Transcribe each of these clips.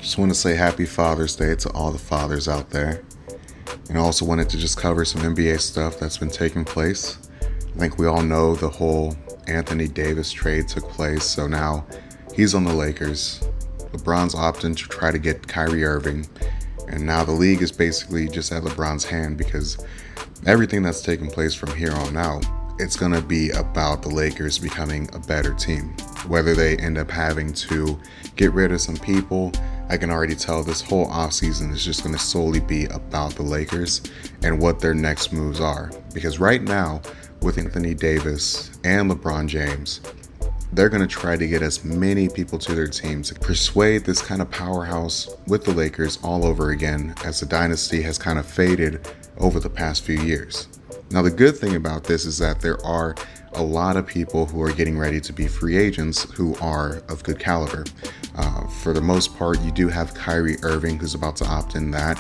Just want to say happy Father's Day to all the fathers out there. And I also wanted to just cover some NBA stuff that's been taking place. I think we all know the whole Anthony Davis trade took place, so now he's on the Lakers. LeBron's opting to try to get Kyrie Irving, and now the league is basically just at LeBron's hand because everything that's taking place from here on out, it's going to be about the Lakers becoming a better team. Whether they end up having to get rid of some people, I can already tell this whole offseason is just going to solely be about the Lakers and what their next moves are. Because right now, with Anthony Davis and LeBron James, they're going to try to get as many people to their team to persuade this kind of powerhouse with the Lakers all over again, as the dynasty has kind of faded over the past few years. Now, the good thing about this is that there are a lot of people who are getting ready to be free agents who are of good caliber. For the most part, you do have Kyrie Irving, who's about to opt in that.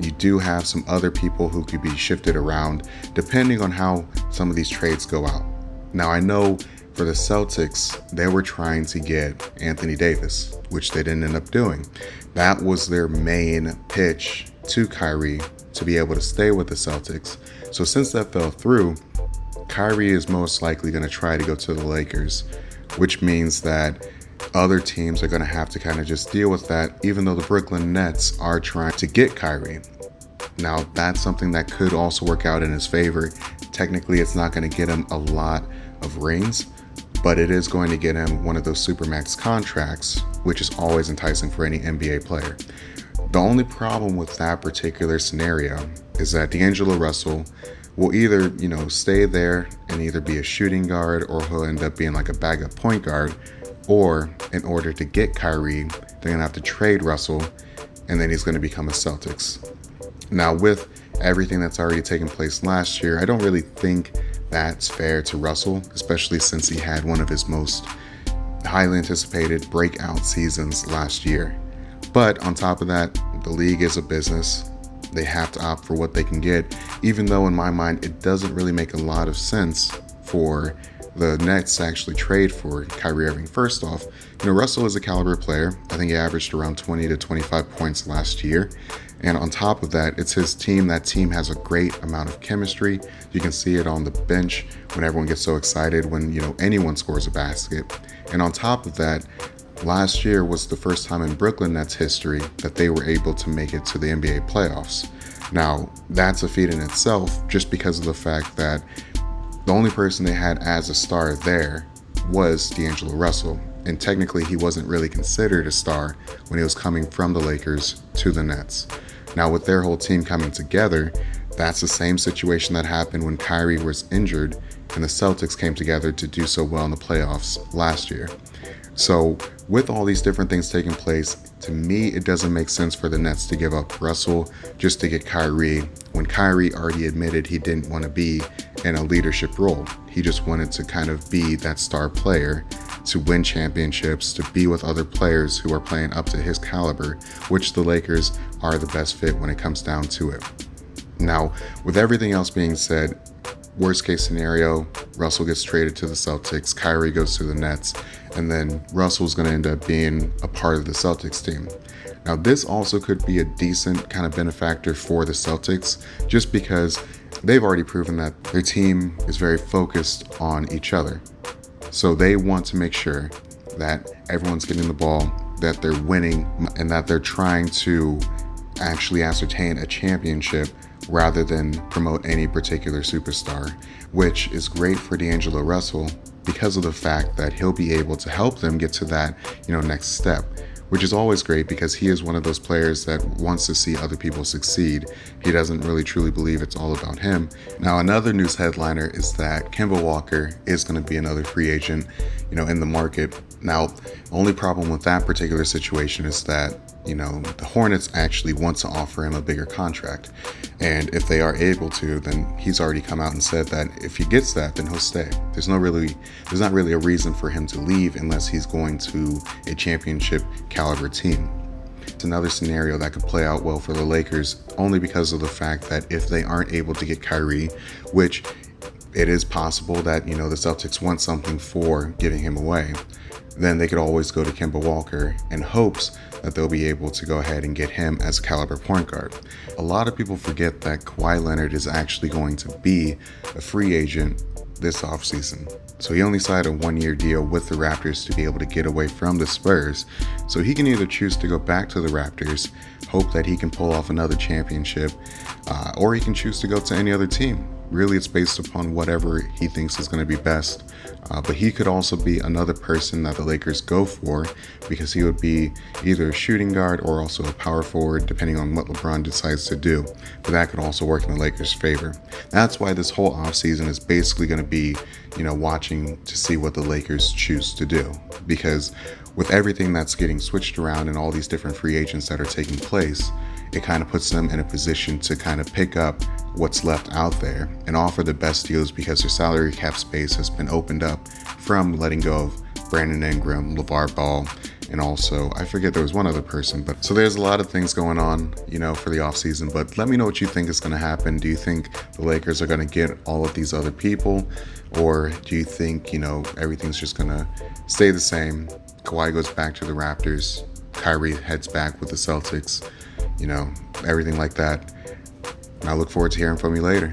You do have some other people who could be shifted around depending on how some of these trades go out. Now, I know for the Celtics, they were trying to get Anthony Davis, which they didn't end up doing. That was their main pitch to Kyrie to be able to stay with the Celtics. So since that fell through, Kyrie is most likely going to try to go to the Lakers, which means that other teams are going to have to kind of just deal with that, even though the Brooklyn Nets are trying to get Kyrie. Now, that's something that could also work out in his favor. Technically, it's not going to get him a lot of rings, but it is going to get him one of those supermax contracts, which is always enticing for any NBA player. The only problem with that particular scenario is that D'Angelo Russell will either, stay there and either be a shooting guard, or he'll end up being like a backup point guard, or in order to get Kyrie, they're going to have to trade Russell, and then he's going to become a Celtics. Now, with everything that's already taken place last year, I don't really think that's fair to Russell, especially since he had one of his most highly anticipated breakout seasons last year. But on top of that, the league is a business. They have to opt for what they can get, even though in my mind it doesn't really make a lot of sense for the Nets to actually trade for Kyrie Irving. First off, Russell is a caliber player. I think he averaged around 20 to 25 points last year. And on top of that, it's his team. That team has a great amount of chemistry. You can see it on the bench when everyone gets so excited when, anyone scores a basket. And on top of that, last year was the first time in Brooklyn Nets history that they were able to make it to the NBA playoffs. Now, that's a feat in itself, just because of the fact that the only person they had as a star there was D'Angelo Russell. And technically, he wasn't really considered a star when he was coming from the Lakers to the Nets. Now, with their whole team coming together, that's the same situation that happened when Kyrie was injured and the Celtics came together to do so well in the playoffs last year. So with all these different things taking place, to me, it doesn't make sense for the Nets to give up Russell just to get Kyrie, when Kyrie already admitted he didn't want to be in a leadership role. He just wanted to kind of be that star player, to win championships, to be with other players who are playing up to his caliber, which the Lakers are the best fit when it comes down to it. Now, with everything else being said, worst case scenario, Russell gets traded to the Celtics, Kyrie goes to the Nets, and then Russell's going to end up being a part of the Celtics team. Now, this also could be a decent kind of benefactor for the Celtics, just because they've already proven that their team is very focused on each other. So they want to make sure that everyone's getting the ball, that they're winning, and that they're trying to actually ascertain a championship rather than promote any particular superstar, which is great for D'Angelo Russell because of the fact that he'll be able to help them get to that, next step, which is always great because he is one of those players that wants to see other people succeed. He doesn't really truly believe it's all about him. Now, another news headliner is that Kemba Walker is going to be another free agent, in the market. Now, the only problem with that particular situation is that, the Hornets actually want to offer him a bigger contract. And if they are able to, then he's already come out and said that if he gets that, then he'll stay. There's not really a reason for him to leave unless he's going to a championship caliber team. It's another scenario that could play out well for the Lakers, only because of the fact that if they aren't able to get Kyrie, which it is possible that, the Celtics want something for giving him away, then they could always go to Kemba Walker in hopes that they'll be able to go ahead and get him as a caliber point guard. A lot of people forget that Kawhi Leonard is actually going to be a free agent this offseason. So he only signed a 1-year deal with the Raptors to be able to get away from the Spurs. So he can either choose to go back to the Raptors, hope that he can pull off another championship, or he can choose to go to any other team. Really, it's based upon whatever he thinks is going to be best. But he could also be another person that the Lakers go for, because he would be either a shooting guard or also a power forward, depending on what LeBron decides to do. But that could also work in the Lakers' favor. That's why this whole offseason is basically going to be, watching to see what the Lakers choose to do. Because with everything that's getting switched around and all these different free agents that are taking place, it kind of puts them in a position to kind of pick up what's left out there and offer the best deals, because their salary cap space has been opened up from letting go of Brandon Ingram, LeVar Ball, and also, I forget, there was one other person. But so there's a lot of things going on, for the offseason. But let me know what you think is going to happen. Do you think the Lakers are going to get all of these other people? Or do you think, everything's just going to stay the same? Kawhi goes back to the Raptors. Kyrie heads back with the Celtics. Everything like that. And I look forward to hearing from you later.